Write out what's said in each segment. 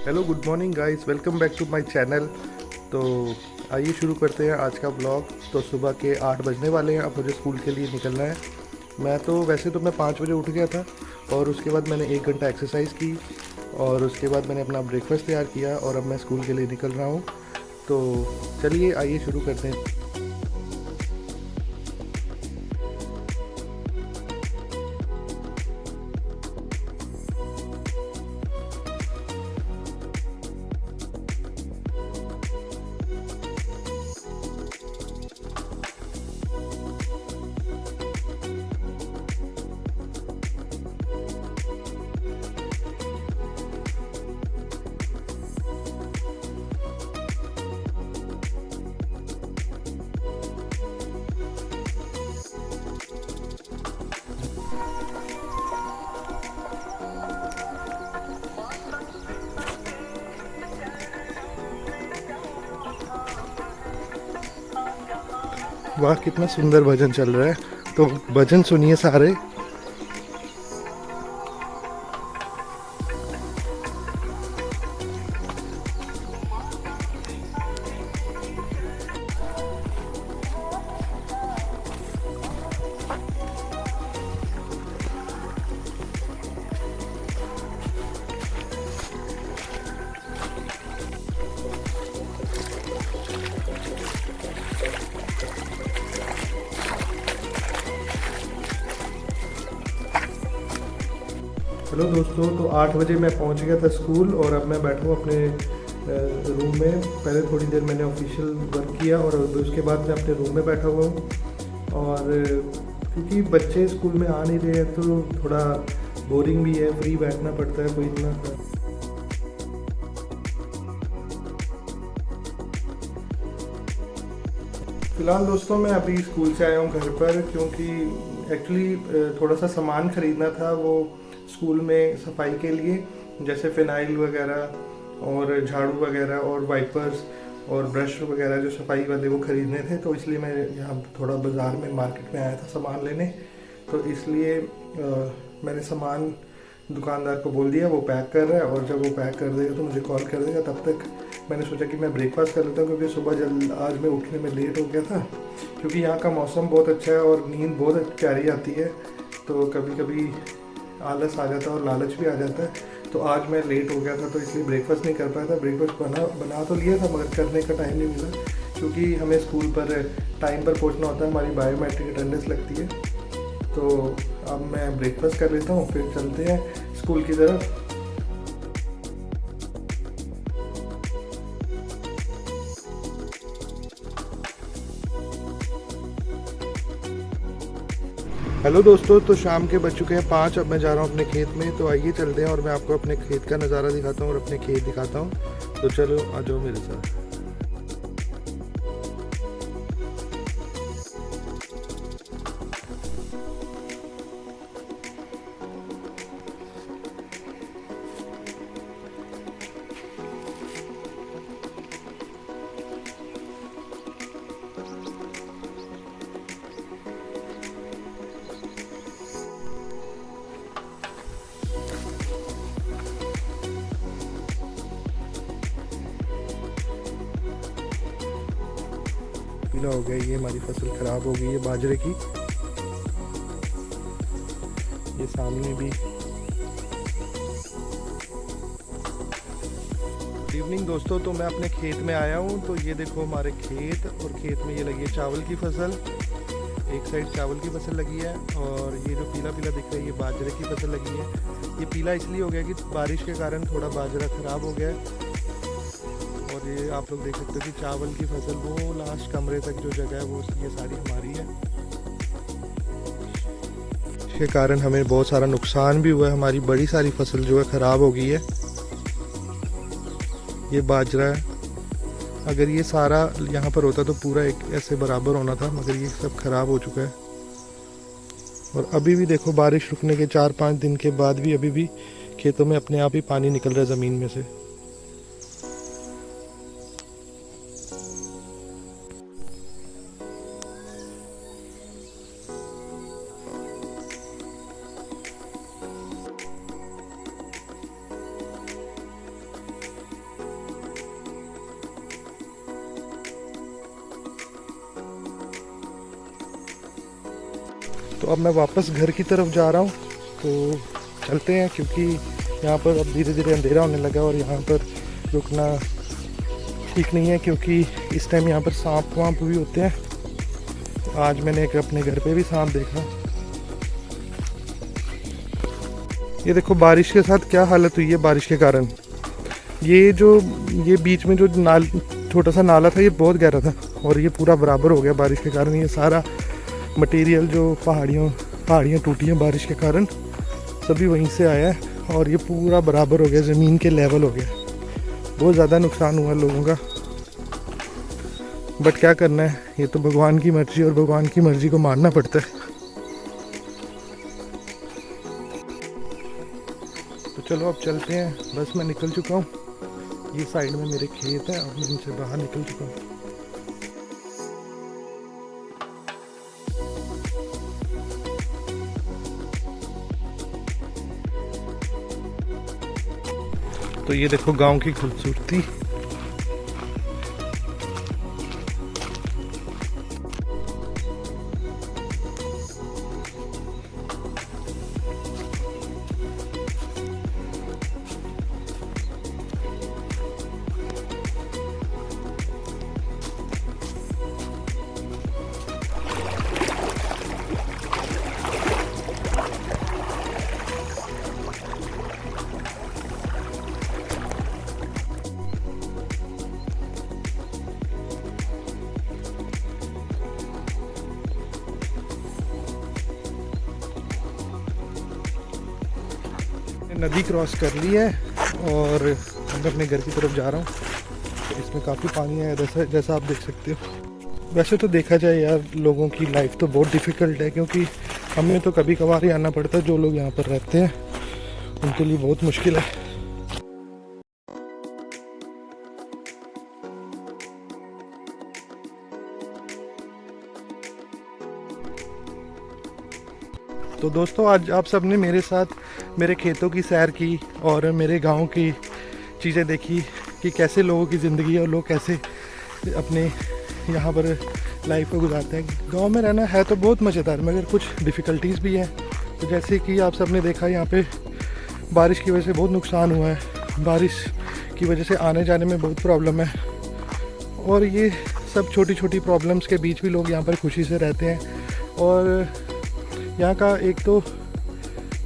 Hello good morning guys, welcome back to my channel. तो आइए शुरू करते हैं आज का ब्लॉग। तो सुबह के 8 बजने वाले हैं, अब मुझे स्कूल के लिए निकलना है। वैसे तो मैं 5 बजे उठ गया था और उसके बाद मैंने 1 घंटा एक्सरसाइज की और उसके बाद मैंने अपना ब्रेकफास्ट तैयार किया और अब मैं स्कूल के लिए निकल रहा हूँ। तो चलिए आइए शुरू करते हैं। वाह, कितना सुंदर भजन चल रहा है। तो भजन सुनिए सारे। हेलो दोस्तों, तो 8 बजे मैं पहुंच गया था स्कूल और अब मैं बैठा हूँ अपने रूम में। पहले थोड़ी देर मैंने ऑफिशियल वर्क किया और उसके बाद मैं अपने रूम में बैठा हुआ हूँ। और क्योंकि बच्चे स्कूल में आ नहीं रहे हैं तो थोड़ा बोरिंग भी है, फ्री बैठना पड़ता है, कोई इतना। फ़िलहाल दोस्तों मैं अभी स्कूल से आया हूँ घर पर, क्योंकि एक्चुअली थोड़ा सा सामान ख़रीदना था वो स्कूल में सफाई के लिए, जैसे फ़िनाइल वगैरह और झाड़ू वगैरह और वाइपर्स और ब्रश वगैरह जो सफाई वाले वो ख़रीदने थे। तो इसलिए मैं यहाँ थोड़ा बाज़ार में मार्केट में आया था सामान लेने। तो इसलिए मैंने सामान दुकानदार को बोल दिया, वो पैक कर रहा है और जब वो पैक कर देगा तो मुझे कॉल कर देगा। तब तक मैंने सोचा कि मैं ब्रेकफास्ट कर लेता हूँ, क्योंकि सुबह आज मैं उठने में लेट हो गया था। क्योंकि यहाँ का मौसम बहुत अच्छा है और नींद बहुत प्यारी आती है, तो कभी कभी आलस आ जाता है और लालच भी आ जाता है। तो आज मैं लेट हो गया था तो इसलिए ब्रेकफास्ट नहीं कर पाया था। ब्रेकफास्ट बना तो लिया था मगर करने का टाइम नहीं मिला, क्योंकि हमें स्कूल पर टाइम पर पहुँचना होता है, हमारी बायोमेट्रिक अटेंडेंस लगती है। तो अब मैं ब्रेकफास्ट कर लेता हूँ, फिर चलते हैं स्कूल की तरफ। हेलो दोस्तों, तो शाम के बज चुके हैं 5। अब मैं जा रहा हूँ अपने खेत में। तो आइए चलते हैं और मैं आपको अपने खेत का नज़ारा दिखाता हूँ और अपने खेत दिखाता हूँ। तो चलो आ जाओ मेरे साथ। पीला हो गया, ये हमारी फसल ख़राब हो गई है बाजरे की। ये सामने भी। गुड इवनिंग दोस्तों, तो मैं अपने खेत में आया हूँ। तो ये देखो हमारे खेत, और खेत में ये लगी है चावल की फसल। एक साइड चावल की फसल लगी है और ये जो पीला पीला दिख रहा है ये बाजरे की फसल लगी है। ये पीला इसलिए हो गया कि बारिश के कारण थोड़ा बाजरा ख़राब हो गया है। और ये आप लोग देख सकते हो कि चावल की फसल वो लास्ट कमरे तक जो जगह है वो ये सारी हमारी है। इसके कारण हमें बहुत सारा नुकसान भी हुआ है, हमारी बड़ी सारी फसल जो है ख़राब हो गई है। ये बाजरा है, अगर ये सारा यहाँ पर होता तो पूरा एक ऐसे बराबर होना था, मगर ये सब ख़राब हो चुका है। और अभी भी देखो बारिश रुकने के 4-5 दिन के बाद भी अभी भी खेतों में अपने आप ही पानी निकल रहा है ज़मीन में से। तो अब मैं वापस घर की तरफ जा रहा हूँ, तो चलते हैं क्योंकि यहाँ पर अब धीरे धीरे अंधेरा होने लगा और यहाँ पर रुकना ठीक नहीं है क्योंकि इस टाइम यहाँ पर सांप वाप भी होते हैं। आज मैंने एक अपने घर पे भी सांप देखा। ये देखो बारिश के साथ क्या हालत हुई है बारिश के कारण। ये बीच में जो छोटा सा नाला था ये बहुत गहरा था और ये पूरा बराबर हो गया बारिश के कारण। ये सारा मटेरियल जो पहाड़ियाँ टूटी हैं बारिश के कारण सभी वहीं से आया है और ये पूरा बराबर हो गया, ज़मीन के लेवल हो गया। बहुत ज़्यादा नुकसान हुआ लोगों का, बट क्या करना है, ये तो भगवान की मर्ज़ी और भगवान की मर्ज़ी को मानना पड़ता है। तो चलो अब चलते हैं, बस मैं निकल चुका हूँ। ये साइड में मेरे खेत है, अब मैं इनसे बाहर निकल चुका हूँ। तो ये देखो गांव की खूबसूरती। नदी क्रॉस कर ली है और मैं अपने घर की तरफ जा रहा हूँ। तो इसमें काफ़ी पानी है जैसा आप देख सकते हो। वैसे तो देखा जाए यार, लोगों की लाइफ तो बहुत डिफ़िकल्ट है क्योंकि हमें तो कभी कभार ही आना पड़ता है। जो लोग यहाँ पर रहते हैं उनके लिए बहुत मुश्किल है। तो दोस्तों आज आप सब ने मेरे साथ मेरे खेतों की सैर की और मेरे गांव की चीज़ें देखी कि कैसे लोगों की ज़िंदगी है और लोग कैसे अपने यहाँ पर लाइफ को गुजारते हैं। गांव में रहना है तो बहुत मज़ेदार, मगर कुछ डिफ़िकल्टीज़ भी हैं। तो जैसे कि आप सब ने देखा, यहाँ पे बारिश की वजह से बहुत नुकसान हुआ है। बारिश की वजह से आने जाने में बहुत प्रॉब्लम है और ये सब छोटी छोटी प्रॉब्लम्स के बीच भी लोग यहाँ पर खुशी से रहते हैं। और यहाँ का एक तो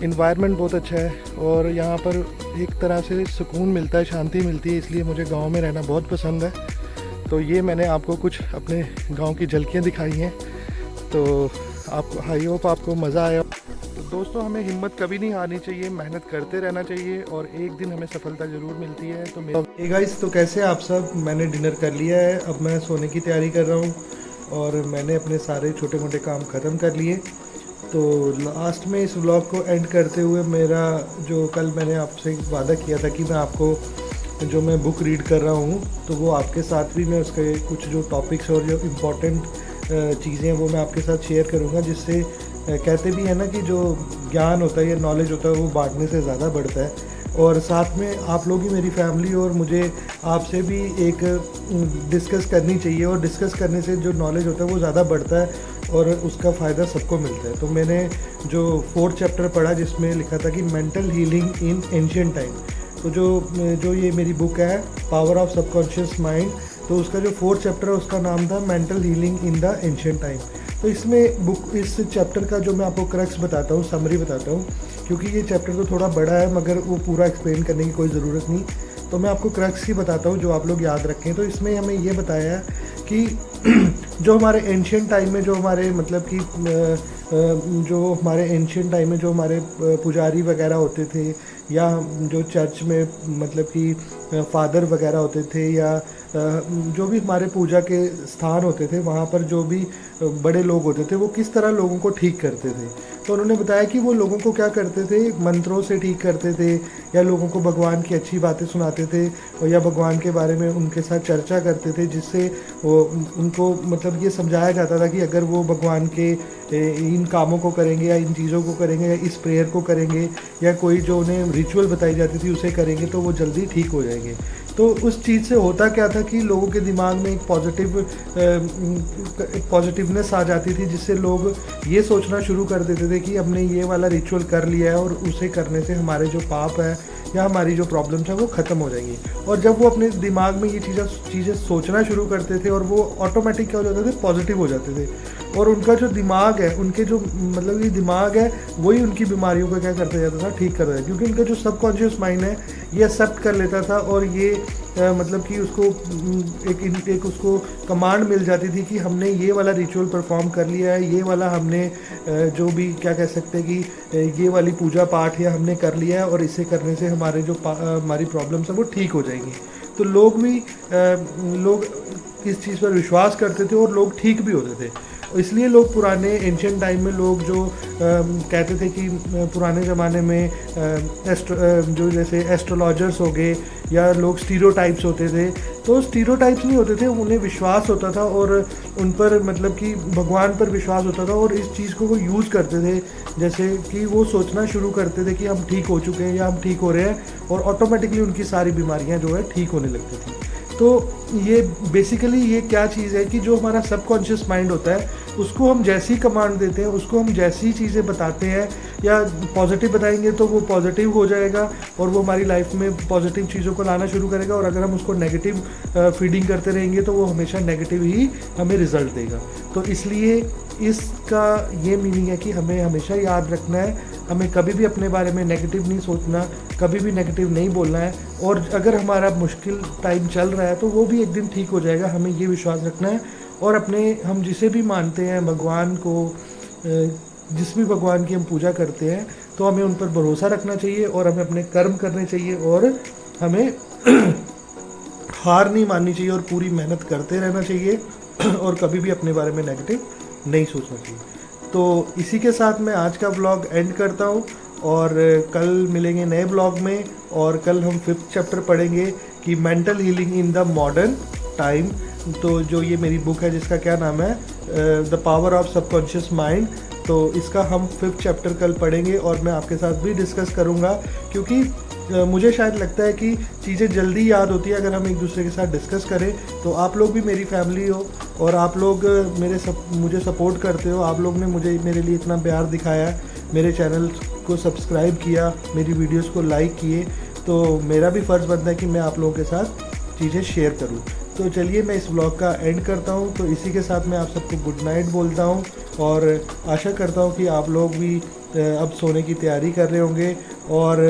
इन्वायरमेंट बहुत अच्छा है और यहाँ पर एक तरह से सुकून मिलता है, शांति मिलती है, इसलिए मुझे गांव में रहना बहुत पसंद है। तो ये मैंने आपको कुछ अपने गांव की झलकियाँ दिखाई हैं। तो आप आई होप आपको मज़ा आया। तो दोस्तों हमें हिम्मत कभी नहीं हारनी चाहिए, मेहनत करते रहना चाहिए और एक दिन हमें सफलता ज़रूर मिलती है। तो हे गाइस, तो कैसे आप सब? मैंने डिनर कर लिया है, अब मैं सोने की तैयारी कर रहा हूँ और मैंने अपने सारे छोटे मोटे काम ख़त्म कर लिए। तो लास्ट में इस व्लॉग को एंड करते हुए मेरा जो कल मैंने आपसे वादा किया था कि मैं आपको जो मैं बुक रीड कर रहा हूँ तो वो आपके साथ भी मैं उसके कुछ जो टॉपिक्स और जो इम्पोर्टेंट चीज़ें हैं वो मैं आपके साथ शेयर करूँगा, जिससे कहते भी हैं ना कि जो ज्ञान होता है या नॉलेज होता है वो बांटने से ज़्यादा बढ़ता है। और साथ में आप लोग ही मेरी फैमिली और मुझे आपसे भी एक डिस्कस करनी चाहिए और डिस्कस करने से जो नॉलेज होता है वो ज़्यादा बढ़ता है और उसका फ़ायदा सबको मिलता है। तो मैंने जो 4th चैप्टर पढ़ा जिसमें लिखा था कि mental healing in ancient time, तो जो ये मेरी बुक है पावर ऑफ सबकॉन्शियस माइंड, तो उसका जो 4th चैप्टर है उसका नाम था mental healing in the ancient time. तो इसमें इस चैप्टर का जो मैं आपको क्रक्स बताता हूँ, समरी बताता हूँ, क्योंकि ये चैप्टर तो थोड़ा बड़ा है मगर वो पूरा एक्सप्लेन करने की कोई ज़रूरत नहीं, तो मैं आपको क्रक्स ही बताता हूँ जो आप लोग याद रखें। तो इसमें हमें ये बताया कि जो हमारे एंशिएंट टाइम में जो हमारे मतलब कि जो हमारे एंशिएंट टाइम में जो हमारे पुजारी वगैरह होते थे या जो चर्च में मतलब कि फादर वगैरह होते थे या जो भी हमारे पूजा के स्थान होते थे वहाँ पर जो भी बड़े लोग होते थे वो किस तरह लोगों को ठीक करते थे। तो उन्होंने बताया कि वो लोगों को क्या करते थे, मंत्रों से ठीक करते थे या लोगों को भगवान की अच्छी बातें सुनाते थे और या भगवान के बारे में उनके साथ चर्चा करते थे, जिससे वो उनको मतलब ये समझाया जाता था कि अगर वो भगवान के इन कामों को करेंगे या इन चीज़ों को करेंगे या इस प्रेयर को करेंगे या कोई जो उन्हें रिचुअल बताई जाती थी उसे करेंगे तो वो जल्दी ठीक हो जाएंगे। तो उस चीज़ से होता क्या था कि लोगों के दिमाग में एक पॉजिटिवनेस आ जाती थी, जिससे लोग ये सोचना शुरू कर देते थे कि हमने ये वाला रिचुअल कर लिया है और उसे करने से हमारे जो पाप है या हमारी जो प्रॉब्लम्स है वो ख़त्म हो जाएंगी। और जब वो अपने दिमाग में ये चीज़ें सोचना शुरू करते थे और वो ऑटोमेटिक क्या हो जाते थे, पॉजिटिव हो जाते थे। और उनका जो दिमाग है, उनके जो मतलब ये दिमाग है, वही उनकी बीमारियों को क्या करता जाता था, ठीक करता था, क्योंकि उनका जो सबकॉन्शियस माइंड है ये एक्सेप्ट कर लेता था और ये मतलब कि उसको एक उसको कमांड मिल जाती थी कि हमने ये वाला रिचुअल परफॉर्म कर लिया है, ये वाला हमने जो भी क्या कह सकते हैं कि ये वाली पूजा पाठ या हमने कर लिया है और इसे करने से हमारे जो हमारी प्रॉब्लम्स हैं वो ठीक हो जाएंगी। तो लोग इस चीज़ पर विश्वास करते थे और लोग ठीक भी होते थे। इसलिए लोग पुराने एंशियंट टाइम में लोग जो कहते थे कि पुराने ज़माने में जो जैसे एस्ट्रोलॉजर्स हो गए या लोग स्टीरियोटाइप्स होते थे, तो स्टीरियोटाइप्स नहीं होते थे, उन्हें विश्वास होता था और उन पर मतलब कि भगवान पर विश्वास होता था और इस चीज़ को वो यूज़ करते थे। जैसे कि वो सोचना शुरू करते थे कि हम ठीक हो चुके हैं या हम ठीक हो रहे हैं और ऑटोमेटिकली उनकी सारी बीमारियां जो है ठीक होने लगती थी। तो ये बेसिकली ये क्या चीज़ है कि जो हमारा सबकॉन्शियस माइंड होता है उसको हम जैसी कमांड देते हैं, उसको हम जैसी चीज़ें बताते हैं या पॉजिटिव बताएंगे तो वो पॉजिटिव हो जाएगा और वो हमारी लाइफ में पॉजिटिव चीज़ों को लाना शुरू करेगा। और अगर हम उसको नेगेटिव फीडिंग करते रहेंगे तो वो हमेशा नेगेटिव ही हमें रिजल्ट देगा। तो इसलिए इसका ये मीनिंग है कि हमें हमेशा याद रखना है, हमें कभी भी अपने बारे में नेगेटिव नहीं सोचना, कभी भी नेगेटिव नहीं बोलना है। और अगर हमारा मुश्किल टाइम चल रहा है तो वो भी एक दिन ठीक हो जाएगा, हमें ये विश्वास रखना है। और अपने हम जिसे भी मानते हैं भगवान को, जिस भी भगवान की हम पूजा करते हैं, तो हमें उन पर भरोसा रखना चाहिए और हमें अपने कर्म करने चाहिए और हमें हार नहीं माननी चाहिए और पूरी मेहनत करते रहना चाहिए और कभी भी अपने बारे में नेगेटिव नहीं सोचना चाहिए। तो इसी के साथ मैं आज का व्लॉग एंड करता हूँ और कल मिलेंगे नए व्लॉग में। और कल हम 5th चैप्टर पढ़ेंगे कि mental healing in the modern time. तो जो ये मेरी बुक है जिसका क्या नाम है, the power of subconscious mind, तो इसका हम 5th चैप्टर कल पढ़ेंगे और मैं आपके साथ भी डिस्कस करूँगा, क्योंकि मुझे शायद लगता है कि चीज़ें जल्दी याद होती है अगर हम एक दूसरे के साथ डिस्कस करें। तो आप लोग भी मेरी फैमिली हो और आप लोग मुझे सपोर्ट करते हो, आप लोग ने मेरे लिए इतना प्यार दिखाया, मेरे चैनल को सब्सक्राइब किया, मेरी वीडियोस को लाइक किए, तो मेरा भी फ़र्ज़ बनता है कि मैं आप लोगों के साथ चीज़ें शेयर करूं। तो चलिए मैं इस व्लॉग का एंड करता हूं। तो इसी के साथ मैं आप सबको गुड नाइट बोलता हूं और आशा करता हूं कि आप लोग भी अब सोने की तैयारी कर रहे होंगे और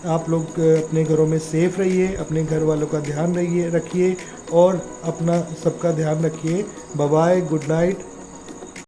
आप लोग अपने घरों में सेफ़ रहिए, अपने घर वालों का ध्यान रखिए और अपना सबका ध्यान रखिए। Bye bye, good night.